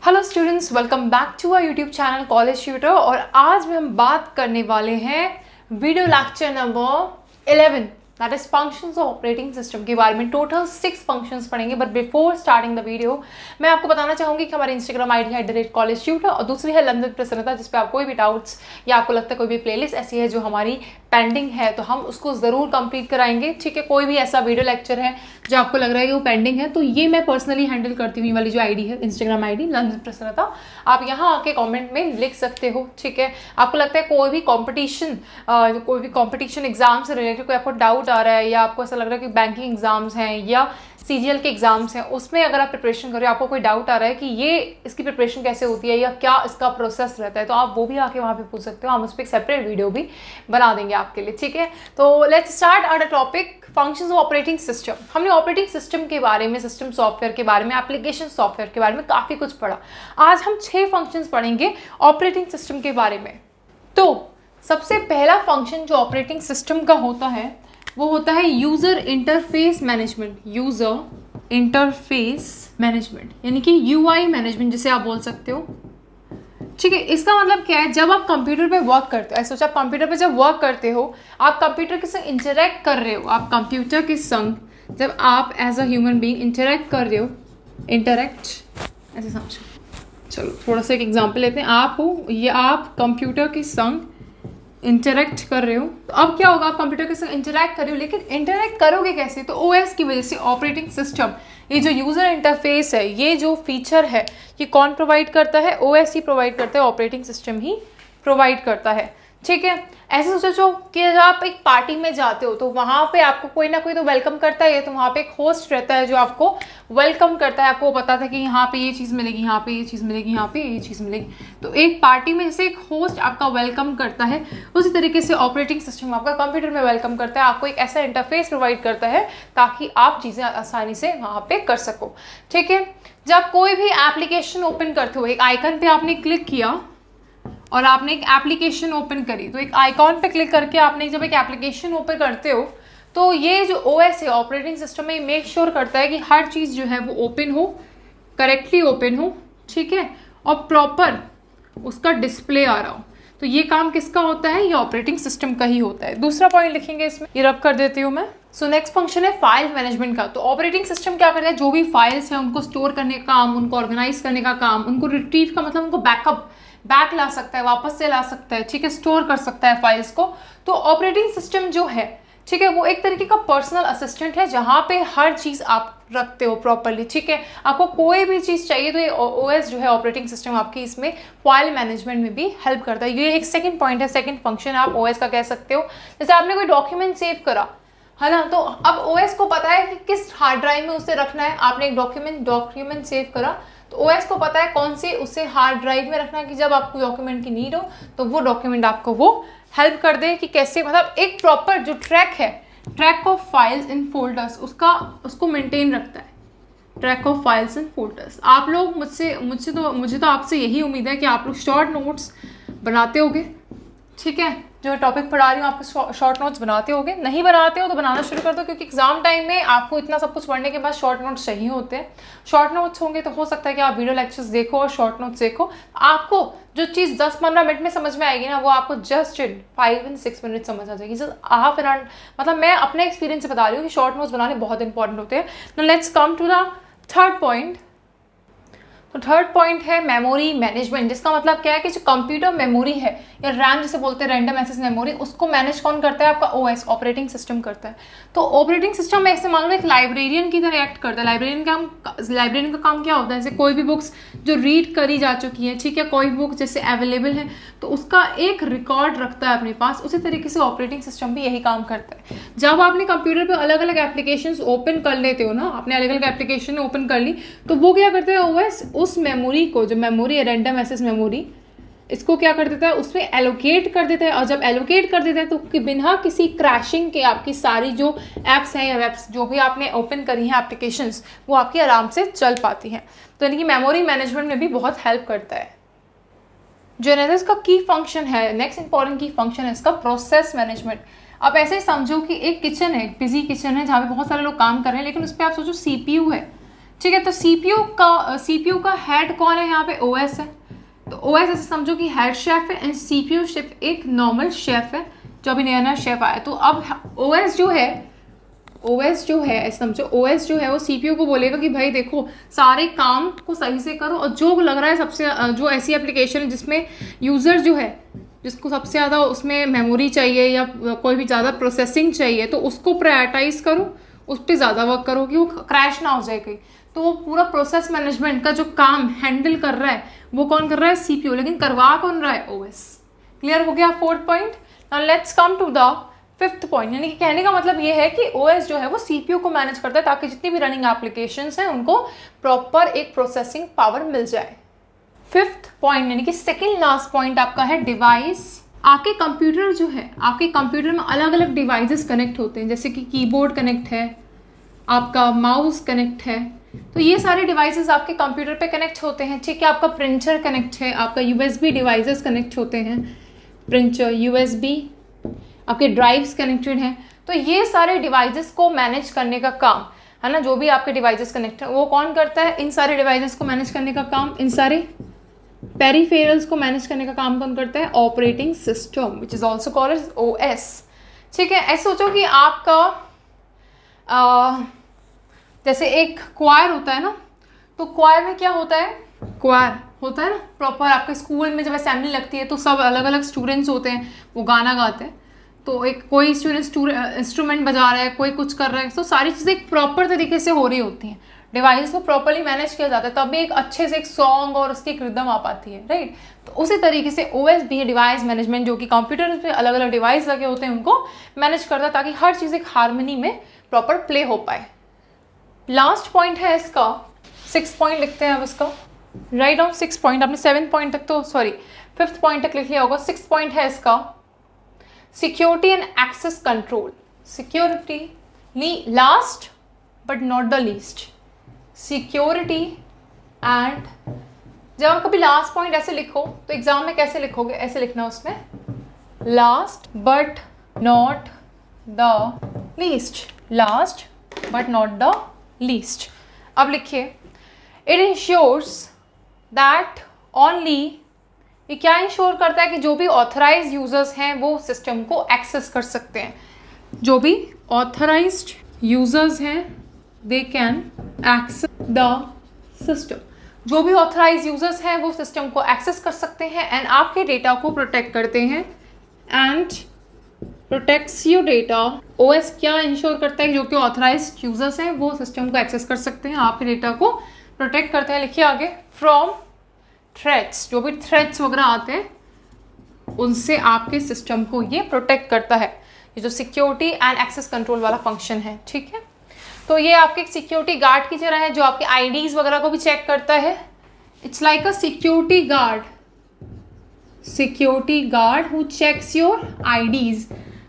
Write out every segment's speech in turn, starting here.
Hello students, welcome back to our YouTube channel College Tutor. और आज में हम बात करने वाले हैं video lecture number 11 that is functions of operating system के बारे में। टोटल 6 फंक्शंस पढ़ेंगे, but before starting the video मैं आपको बताना चाहूंगी कि हमारे इंस्टाग्राम आईडी है @कॉलेज ट्यूटर और दूसरी है लंदन प्रसन्नता, जिस पे आप कोई भी डाउट्स या आपको लगता है कोई भी प्लेलिस्ट ऐसी है जो हमारी पेंडिंग है तो हम उसको ज़रूर कंप्लीट कराएंगे। ठीक है, कोई भी ऐसा वीडियो लेक्चर है जो आपको लग रहा है कि वो पेंडिंग है तो ये मैं पर्सनली हैंडल करती हूँ। ये वाली जो आईडी है इंस्टाग्राम आईडी लंदन प्रसन्नता, आप यहाँ आके कमेंट में लिख सकते हो। ठीक है, आपको लगता है कोई भी कंपटीशन एग्जाम से रिलेटेड कोई आपको डाउट आ रहा है या आपको ऐसा लग रहा है कि बैंकिंग एग्जाम्स हैं या सीजीएल के एग्जाम्स हैं, उसमें अगर आप प्रिपरेशन कर रहे हो, आपको कोई डाउट आ रहा है कि ये इसकी प्रिपरेशन कैसे होती है या क्या इसका प्रोसेस रहता है, तो आप वो भी आके वहाँ पे पूछ सकते हो। हम उस पर एक सेपरेट वीडियो भी बना देंगे आपके लिए। ठीक है, तो let's start our topic functions of operating system. हमने ऑपरेटिंग सिस्टम के बारे में, सिस्टम सॉफ्टवेयर के बारे में, एप्लीकेशन सॉफ्टवेयर के बारे में काफ़ी कुछ पढ़ा। आज हम 6 फंक्शंस पढ़ेंगे ऑपरेटिंग सिस्टम के बारे में। तो सबसे पहला फंक्शन जो ऑपरेटिंग सिस्टम का होता है वो होता है user interface management. User interface management यानी कि यूआई मैनेजमेंट जिसे आप बोल सकते हो। ठीक है, इसका मतलब क्या है, जब आप कंप्यूटर पे वर्क करते हो, ऐसा सोचो आप कंप्यूटर पे जब वर्क करते हो, आप कंप्यूटर के संग इंटरेक्ट कर रहे हो, आप कंप्यूटर के संग जब आप as a human being interact कर रहे हो, इंटरेक्ट ऐसे समझो। चलो थोड़ा सा एक एग्जांपल लेते हैं। आप हो ये, आप कंप्यूटर के संग इंटरेक्ट कर रहे हो, तो अब क्या होगा, आप कंप्यूटर के साथ इंटरेक्ट कर रहे हो, लेकिन इंटरेक्ट करोगे कैसे, तो ओएस की वजह से ऑपरेटिंग सिस्टम, ये जो यूजर इंटरफेस है, ये जो फीचर है, ये कौन प्रोवाइड करता है, ओएस ही प्रोवाइड करता है, ऑपरेटिंग सिस्टम ही प्रोवाइड करता है। ठीक है, ऐसे सोचो कि जब आप एक पार्टी में जाते हो तो वहाँ पे आपको कोई ना कोई तो वेलकम करता है, तो वहाँ पे एक होस्ट रहता है जो आपको वेलकम करता है, आपको पता था कि यहाँ पे ये चीज़ मिलेगी, यहाँ पे ये चीज़ मिलेगी, यहाँ पे ये चीज़ मिलेगी। तो एक पार्टी में जैसे एक होस्ट आपका वेलकम करता है, उसी तरीके से ऑपरेटिंग सिस्टम आपका कंप्यूटर में वेलकम करता है, आपको एक ऐसा इंटरफेस प्रोवाइड करता है ताकि आप चीज़ें आसानी से वहाँ पे कर सको। ठीक है, जब कोई भी एप्लीकेशन ओपन करते हो, एक आइकन पे आपने क्लिक किया और आपने एक एप्लीकेशन ओपन करी, तो एक आइकॉन पे क्लिक करके आपने जब एक एप्लीकेशन ओपन करते हो तो ये जो ओएस है, ऑपरेटिंग सिस्टम में, मेक श्योर करता है कि हर चीज़ जो है वो ओपन हो, करेक्टली ओपन हो। ठीक है, और प्रॉपर उसका डिस्प्ले आ रहा हो। तो ये काम किसका होता है, ये ऑपरेटिंग सिस्टम का ही होता है। दूसरा पॉइंट लिखेंगे इसमें, ये रब कर देती हूँ मैं। सो नेक्स्ट फंक्शन है फाइल मैनेजमेंट का। तो ऑपरेटिंग सिस्टम क्या करता है, जो भी फाइल्स हैं उनको स्टोर करने का काम, उनको ऑर्गेनाइज करने का काम, उनको रिट्रीव का मतलब उनको बैक ला सकता है, वापस से ला सकता है। ठीक है, स्टोर कर सकता है फाइल्स को। तो ऑपरेटिंग सिस्टम जो है, ठीक है, वो एक तरीके का पर्सनल असिस्टेंट है जहाँ पे हर चीज़ आप रखते हो प्रॉपरली। ठीक है, आपको कोई भी चीज़ चाहिए तो ये ओएस जो है, ऑपरेटिंग सिस्टम आपकी इसमें फाइल मैनेजमेंट में भी हेल्प करता है। ये एक सेकंड पॉइंट है, सेकंड फंक्शन आप ओएस का कह सकते हो। जैसे आपने कोई डॉक्यूमेंट सेव करा है ना, तो अब ओएस को पता है कि किस हार्ड ड्राइव में उसे रखना है। आपने एक डॉक्यूमेंट सेव करा तो ओएस को पता है कौन से उसे हार्ड ड्राइव में रखना है कि जब आपको डॉक्यूमेंट की नीड हो तो वो डॉक्यूमेंट आपको वो हेल्प कर दे कि कैसे, मतलब एक प्रॉपर जो ट्रैक है, track of files in folders, उसको मेंटेन रखता है। Track of files in folders. आप लोग मुझे तो आपसे यही उम्मीद है कि आप लोग शॉर्ट नोट्स बनाते होगे। ठीक है, जो टॉपिक पढ़ा रही हूँ आपको शॉर्ट नोट्स बनाते होगे। नहीं बनाते हो तो बनाना शुरू कर दो, क्योंकि एग्जाम टाइम में आपको इतना सब कुछ पढ़ने के बाद शॉर्ट नोट्स चाहिए होते हैं। शॉर्ट नोट्स होंगे तो हो सकता है कि आप वीडियो लेक्चर्स देखो और शॉर्ट नोट्स देखो। आपको जो चीज़ 10-15 मिनट में समझ में आएगी ना, वो आपको जस्ट 5 and 6 मिनट समझ आ जाएगी। जस्ट हाफ एन आवर, मतलब मैं अपने एक्सपीरियंस से बता रही हूँ कि शॉर्ट नोट्स बनाने बहुत इंपॉर्टेंट होते हैं। तो let's come to the third point. तो थर्ड पॉइंट है मेमोरी मैनेजमेंट, जिसका मतलब क्या है कि जो कंप्यूटर मेमोरी है या रैम जिसे बोलते हैं, रैंडम एक्सेस मेमोरी, उसको मैनेज कौन करता है, आपका ओएस, ऑपरेटिंग सिस्टम करता है। तो ऑपरेटिंग सिस्टम में ऐसे मान लो एक लाइब्रेरियन की तरह एक्ट करता है। लाइब्रेरियन का काम क्या होता है, जैसे कोई भी बुक्स जो रीड करी जा चुकी है, ठीक है, कोई बुक जैसे अवेलेबल है तो उसका एक रिकॉर्ड रखता है अपने पास। उसी तरीके से ऑपरेटिंग सिस्टम भी यही काम करता है। जब आपने कंप्यूटर पर अलग अलग एप्लीकेशन ओपन कर लेते हो ना, आपने अलग अलग एप्लीकेशन ओपन कर ली, तो वो क्या करते हैं, ओएस उस मेमोरी को, जो मेमोरी है रैंडम एक्सेस मेमोरी, इसको क्या कर देता है, उसमें एलोकेट कर देता है। और जब एलोकेट कर देता है तो बिना किसी क्रैशिंग के आपकी सारी जो ऐप्स हैं या वेब्स जो भी आपने ओपन करी हैं एप्लीकेशंस, वो आपकी आराम से चल पाती हैं। तो यानी कि मेमोरी मैनेजमेंट में भी बहुत हेल्प करता है। जो इसका की फंक्शन है, नेक्स्ट इंपॉर्टेंट की फंक्शन है इसका प्रोसेस मैनेजमेंट। आप ऐसे ही समझो कि एक किचन है, एक बिजी किचन है जहाँ पे बहुत सारे लोग काम कर रहे हैं, लेकिन उस पर आप सोचो CPU है, ठीक है। तो सीपीयू का हेड कौन है यहाँ पे, ओएस है। तो ओएस ऐसे समझो कि हेड शेफ है एंड सीपीयू शेफ एक नॉर्मल शेफ है जो अभी नया नया शेफ आया। तो अब ओएस जो है ऐसे समझो, ओएस जो है वो सीपीयू को बोलेगा कि भाई देखो सारे काम को सही से करो, और जो लग रहा है सबसे जो ऐसी एप्लीकेशन है जिसमें यूज़र जो है जिसको सबसे ज़्यादा उसमें मेमोरी चाहिए या कोई भी ज़्यादा प्रोसेसिंग चाहिए तो उसको प्रायोरिटाइज करो, उस पर ज़्यादा वर्क करो कि वो क्रैश ना हो जाए कहीं। तो वो पूरा प्रोसेस मैनेजमेंट का जो काम हैंडल कर रहा है वो कौन कर रहा है, सीपीयू, लेकिन करवा कौन रहा है, ओएस। क्लियर हो गया fourth point. Now let's come to the fifth point. यानी कि कहने का मतलब ये है कि ओएस जो है वो सीपीयू को मैनेज करता है ताकि जितनी भी रनिंग एप्लीकेशंस हैं उनको प्रॉपर एक प्रोसेसिंग पावर मिल जाए। फिफ्थ पॉइंट यानी कि सेकेंड लास्ट पॉइंट आपका है डिवाइस। आपके कंप्यूटर जो है, आपके कंप्यूटर में अलग अलग डिवाइसेस कनेक्ट होते हैं, जैसे कि कीबोर्ड कनेक्ट है, आपका माउस कनेक्ट है। तो ये सारे डिवाइसेस आपके कंप्यूटर पे कनेक्ट होते हैं। ठीक है, आपका प्रिंटर कनेक्ट है, आपका यूएसबी डिवाइसेस कनेक्ट होते हैं, प्रिंटर, यूएसबी, आपके ड्राइव्स कनेक्टेड हैं। तो ये सारे डिवाइसेस को मैनेज करने का काम है ना, जो भी आपके डिवाइसेस कनेक्ट है वो कौन करता है, इन सारे डिवाइसेस को मैनेज करने का काम, इन सारे पेरिफेरल्स को मैनेज करने का काम कौन करता है, operating system, which is also called as OS. ठीक है, ऐसे सोचो कि आपका जैसे एक क्वायर होता है ना, तो क्वायर में क्या होता है, क्वायर होता है ना प्रॉपर, आपके स्कूल में जब असेंबली लगती है तो सब अलग अलग स्टूडेंट्स होते हैं, वो गाना गाते हैं। तो एक कोई स्टूडेंट इंस्ट्रूमेंट बजा रहा है, कोई कुछ कर रहा है, तो सारी चीज़ें एक प्रॉपर तरीके से हो रही होती हैं, डिवाइस को प्रॉपरली मैनेज किया जाता है, तभी एक अच्छे से एक सॉन्ग और उसकी एक रिदम आ पाती है, राइट। तो उसी तरीके से ओएस भी है डिवाइस मैनेजमेंट, जो कि कंप्यूटर पे अलग अलग डिवाइस लगे होते हैं उनको मैनेज करता है ताकि हर चीज़ एक हारमोनी में प्रॉपर प्ले हो पाए। लास्ट पॉइंट है इसका, 6 पॉइंट लिखते हैं अब इसका, राइट डाउन 6 पॉइंट। आपने 7 पॉइंट तक तो सॉरी 5th पॉइंट तक लिख लिया होगा। 6 पॉइंट है इसका, security and access control. Security last but not the least, security and, जब आप कभी लास्ट पॉइंट ऐसे लिखो तो एग्जाम में कैसे लिखोगे, ऐसे लिखना उसमें, last but not the least, last but not the least. अब लिखिए, इट इंश्योर्स दैट ओनली, ये क्या इंश्योर करता है कि जो भी ऑथराइज यूजर्स हैं वो सिस्टम को एक्सेस कर सकते हैं, जो भी ऑथराइज्ड यूजर्स हैं they can access the system, जो भी ऑथराइज यूजर्स हैं वो सिस्टम को एक्सेस कर सकते हैं एंड आपके डेटा को प्रोटेक्ट करते हैं and protects your data. OS क्या इंश्योर करता है कि जो कि ऑथराइज्ड यूजर्स हैं वो सिस्टम को एक्सेस कर सकते हैं, आपके डेटा को प्रोटेक्ट करते हैं। लिखिए आगे, फ्रॉम थ्रेट्स, जो भी थ्रेट्स वगैरह आते हैं उनसे आपके सिस्टम को ये प्रोटेक्ट करता है। ये जो सिक्योरिटी एंड एक्सेस कंट्रोल वाला फंक्शन है, ठीक है। तो ये आपके एक सिक्योरिटी गार्ड की तरह है जो आपके आईडीज वगैरह को भी चेक करता है। It's like a security guard who checks your IDs,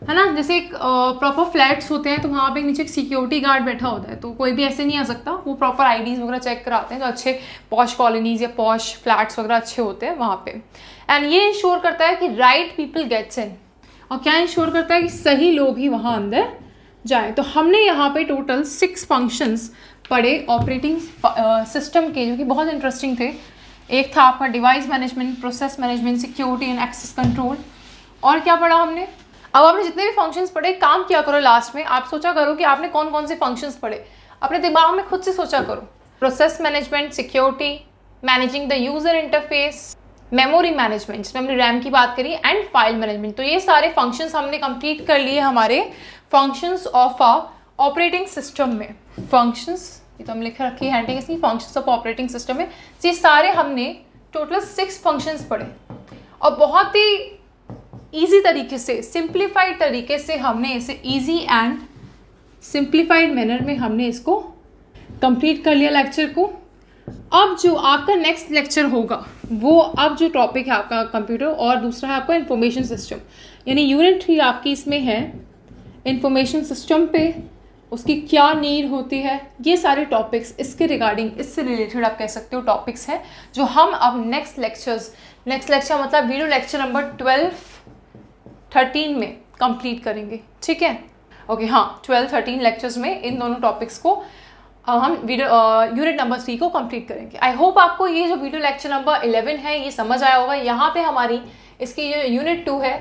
है ना। जैसे एक प्रॉपर फ्लैट्स होते हैं तो वहाँ पे नीचे एक सिक्योरिटी गार्ड बैठा होता है, तो कोई भी ऐसे नहीं आ सकता, वो प्रॉपर आईडीज वगैरह चेक कराते हैं, जो अच्छे पॉश कॉलोनीज या पॉश फ्लैट्स वगैरह अच्छे होते हैं वहाँ पे। एंड ये इंश्योर करता है कि राइट पीपल गेट्स इन, और क्या इंश्योर करता है कि सही लोग ही वहाँ अंदर जाए। तो हमने यहाँ पे टोटल 6 फंक्शंस पढ़े ऑपरेटिंग सिस्टम के, जो कि बहुत इंटरेस्टिंग थे। एक था आपका device management, process management, security and access control, और क्या पढ़ा हमने। अब आपने जितने भी फंक्शंस पढ़े, काम किया करो लास्ट में, आप सोचा करो कि आपने कौन कौन से फंक्शंस पढ़े, अपने दिमाग में खुद से सोचा करो। Process management, security, managing the user interface, memory management जिसमें हमने रैम की बात करी, एंड फाइल मैनेजमेंट। तो ये सारे फंक्शंस हमने कंप्लीट कर लिए हमारे functions of a operating system में। फंक्शंस ये तो हम लिख रखी है हैंडिंग इसकी, फंक्शंस ऑफ ऑपरेटिंग सिस्टम में ये सारे हमने टोटल 6 फंक्शंस पढ़े, और बहुत ही ईजी तरीके से, सिंप्लीफाइड तरीके से हमने इसे ईजी एंड सिंप्लीफाइड मैनर में हमने इसको कंप्लीट कर लिया लेक्चर को। अब जो आपका नेक्स्ट लेक्चर होगा वो, अब जो टॉपिक है आपका कंप्यूटर, और दूसरा है आपका इंफॉर्मेशन सिस्टम, यानी यूनिट 3 आपकी इसमें है इंफॉर्मेशन सिस्टम पे, उसकी क्या नीड होती है, ये सारे टॉपिक्स इसके रिगार्डिंग, इससे रिलेटेड आप कह सकते हो टॉपिक्स हैं जो हम अब नेक्स्ट लेक्चर मतलब वीडियो लेक्चर नंबर 12-13 में कंप्लीट करेंगे, ठीक है। ओके, हाँ 12-13 लेक्चर्स में इन दोनों टॉपिक्स को हम वीडियो यूनिट नंबर 3 को कंप्लीट करेंगे। आई होप आपको ये जो वीडियो लेक्चर नंबर 11 है ये समझ आया होगा। यहाँ पे हमारी इसकी जो यूनिट 2 है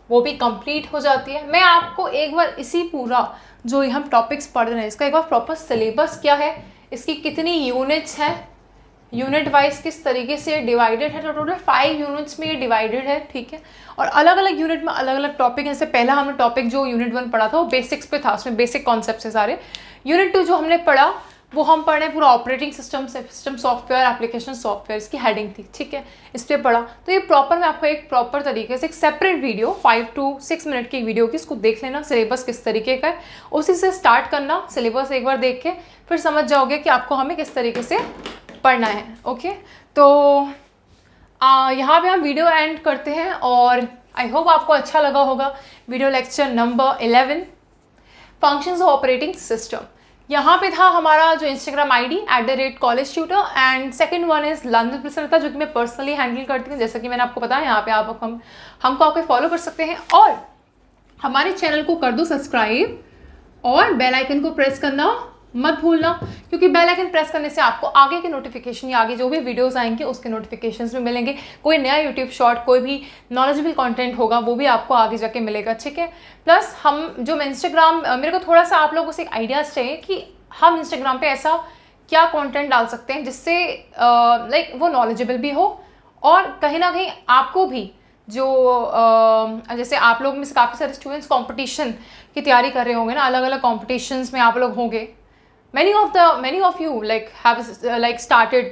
वो भी कंप्लीट हो जाती है। मैं आपको एक बार इसी पूरा जो हम टॉपिक्स पढ़ रहे हैं इसका एक बार प्रॉपर सिलेबस क्या है, इसकी कितनी यूनिट्स हैं, यूनिट वाइज किस तरीके से डिवाइडेड है, तो टोटल 5 यूनिट्स में ये डिवाइडेड है, ठीक है। और अलग अलग यूनिट में अलग अलग टॉपिक है। जैसे पहला हमने टॉपिक जो यूनिट 1 पढ़ा था वो बेसिक्स पे था, उसमें बेसिक कॉन्सेप्ट है सारे। यूनिट 2 जो हमने पढ़ा वो हम पढ़ रहे हैं पूरा operating system software, application software, इसकी हेडिंग थी, ठीक है, इस पर पढ़ा। तो ये प्रॉपर मैं आपको एक प्रॉपर तरीके से एक सेपरेट वीडियो 5 to 6 मिनट की वीडियो की, इसको देख लेना सिलेबस किस तरीके का है, उसी से स्टार्ट करना। सिलेबस एक बार देख के फिर समझ जाओगे कि आपको हमें किस तरीके से पढ़ना है। ओके, तो यहाँ पे हम वीडियो एंड करते हैं और आई होप आपको अच्छा लगा होगा video lecture number 11 functions of operating system. यहाँ पे था हमारा जो Instagram ID @collegetutor and second one is London प्रसन्नता, जो कि मैं पर्सनली हैंडल करती हूँ। जैसा कि मैंने आपको बताया, यहाँ पे आप हमको आके फॉलो कर सकते हैं और हमारे चैनल को कर दो सब्सक्राइब और बेल आइकन को प्रेस करना मत भूलना, क्योंकि बेल आइकन प्रेस करने से आपको आगे के नोटिफिकेशन या आगे जो भी वीडियोस आएंगे उसके नोटिफिकेशंस में मिलेंगे। कोई नया यूट्यूब शॉर्ट, कोई भी नॉलेजेबल कंटेंट होगा वो भी आपको आगे जाके मिलेगा, ठीक है। प्लस हम जो मैं इंस्टाग्राम, मेरे को थोड़ा सा आप लोगों से एक आइडियाज़ चाहिए कि हम इंस्टाग्राम पे ऐसा क्या कंटेंट डाल सकते हैं जिससे लाइक वो नॉलेजेबल भी हो और कहीं ना कहीं आपको भी जो जैसे आप लोग में से काफ़ी सारे स्टूडेंट्स कंपटीशन की तैयारी कर रहे होंगे ना, अलग अलग कॉम्पिटिशन्स में आप लोग होंगे। many of you have started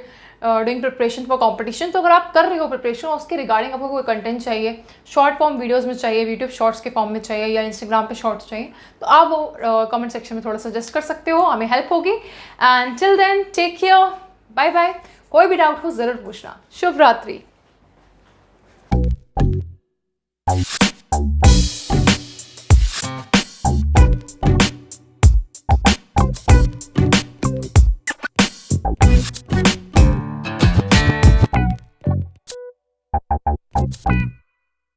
doing preparation for competition। तो अगर आप कर रहे हो प्रिपरेशन और उसके रिगार्डिंग आपको कोई कंटेंट चाहिए, शॉर्ट फॉर्म वीडियोस में चाहिए, यूट्यूब शॉर्ट्स के फॉर्म में चाहिए या इंस्टाग्राम पे शॉर्ट्स चाहिए, तो आप वो कमेंट सेक्शन में थोड़ा सजेस्ट कर सकते हो, हमें हेल्प होगी। And till then take care, bye bye. कोई भी डाउट हो ज़रूर पूछना। शुभ रात्रि।